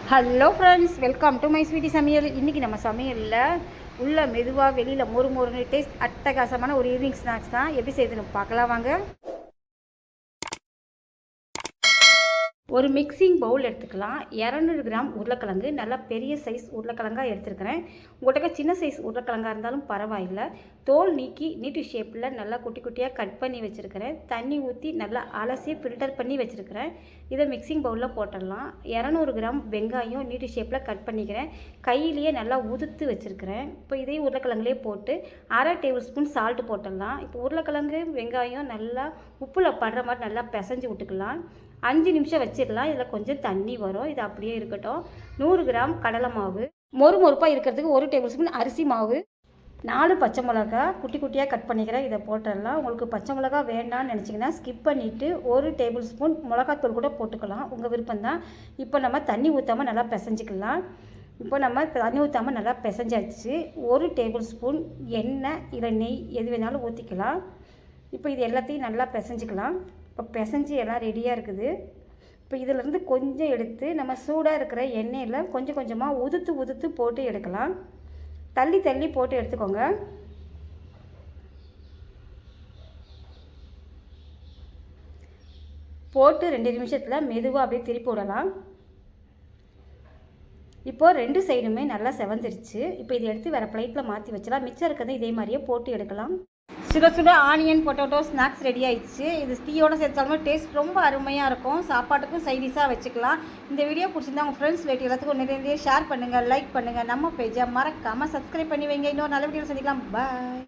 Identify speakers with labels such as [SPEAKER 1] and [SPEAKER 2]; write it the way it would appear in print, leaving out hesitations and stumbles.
[SPEAKER 1] Hello friends, welcome to my sweety சமையல். இன்றைக்கி நம்ம சமையலில் உள்ள மெதுவாக வெளியில் மொறு மொறுன்னு டேஸ்ட் அட்டகாசமான ஒரு ஈவினிங் ஸ்நாக்ஸ் தான். எப்படி செய்யுதுன்னு பார்க்கலாம் வாங்க. ஒரு மிக்சிங் பவுல் எடுத்துக்கலாம். 200 கிராம் உருளைக்கிழங்கு, நல்லா பெரிய சைஸ் உருளைக்கிழங்காக எடுத்துருக்கிறேன். உங்கள்கிட்ட சின்ன சைஸ் உருளைக்கிழங்காக இருந்தாலும் பரவாயில்லை. தோல் நீக்கி நீட்டு ஷேப்பில் நல்லா குட்டி குட்டியாக கட் பண்ணி வச்சுருக்கிறேன். தண்ணி ஊற்றி நல்லா அலசி ஃபில்டர் பண்ணி வச்சுருக்கிறேன். இதை மிக்சிங் பவுலில் போட்டுடலாம். 200 கிராம் வெங்காயம் நீட்டு ஷேப்பில் கட் பண்ணிக்கிறேன். கையிலேயே நல்லா உதுத்து வச்சுருக்கிறேன். இப்போ இதையும் உருளைக்கிழங்குலேயே போட்டு 1/2 டேபிள் ஸ்பூன் சால்ட்டு போட்டுடலாம். இப்போ உருளைக்கிழங்கு வெங்காயம் நல்லா உப்பில் படுற மாதிரி நல்லா பிசைஞ்சு விட்டுக்கலாம். 5 நிமிஷம் வச்சிடலாம். இதில் கொஞ்சம் தண்ணி வரும், இது அப்படியே இருக்கட்டும். 100 கிராம் கடலை மாவு, மொறுப்பாக இருக்கிறதுக்கு 1 டேபிள் ஸ்பூன் அரிசி மாவு, 4 பச்சை மிளகா குட்டி குட்டியாக கட் பண்ணிக்கிறேன். இதை போட்டுடலாம். உங்களுக்கு பச்சை மிளகா வேண்டாம்னு நினச்சிங்கன்னா ஸ்கிப் பண்ணிவிட்டு 1 டேபிள் ஸ்பூன் மிளகாத்தூள் கூட போட்டுக்கலாம், உங்கள் விருப்பம்தான். இப்போ நம்ம தண்ணி ஊற்றாமல் நல்லா பிசைஞ்சிக்கலாம். இப்போ நம்ம தண்ணி ஊற்றாமல் நல்லா பிசைஞ்சாச்சு. 1 டேபிள் ஸ்பூன் எண்ணெய் இல்லை நெய் எது வேணாலும் ஊற்றிக்கலாம். இப்போ இது எல்லாத்தையும் நல்லா பிசைஞ்சிக்கலாம். இப்போ பிசைஞ்சு எல்லாம் ரெடியாக இருக்குது. இப்போ இதிலேருந்து கொஞ்சம் எடுத்து நம்ம சூடாக இருக்கிற எண்ணெயில் கொஞ்சம் கொஞ்சமாக உதுத்து போட்டு எடுக்கலாம். தள்ளி தள்ளி போட்டு எடுத்துக்கோங்க. போட்டு 2 நிமிஷத்தில் மெதுவாக அப்படியே திருப்பி விடலாம். இப்போது 2 சைடுமே நல்லா செவந்துருச்சு. இப்போ இதை எடுத்து வேறு பிளேட்டில் மாற்றி வச்சலாம். மிச்சம் இருக்கிறத இதே மாதிரியே போட்டு எடுக்கலாம். சுட சுட ஆனியன் பொட்டேட்டோ ஸ்நாக்ஸ் ரெடி ஆயிடுச்சு. இது டீயோடு சேர்த்தாலுமே டேஸ்ட் ரொம்ப அருமையாக இருக்கும். சாப்பாட்டுக்கும் சைடிஷாக வச்சுக்கலாம். இந்த வீடியோ பிடிச்சிருந்தா உங்கள் ஃப்ரெண்ட்ஸ் ரிலேட்டிவ் எல்லாத்துக்கும் நிறைய ஷேர் பண்ணுங்கள், லைக் பண்ணுங்கள். நம்ம பேஜை மறக்காமல் சப்ஸ்கிரைப் பண்ணி வைங்க. இன்னொரு நல்ல வீடியோ சந்திக்கலாம். பாய்.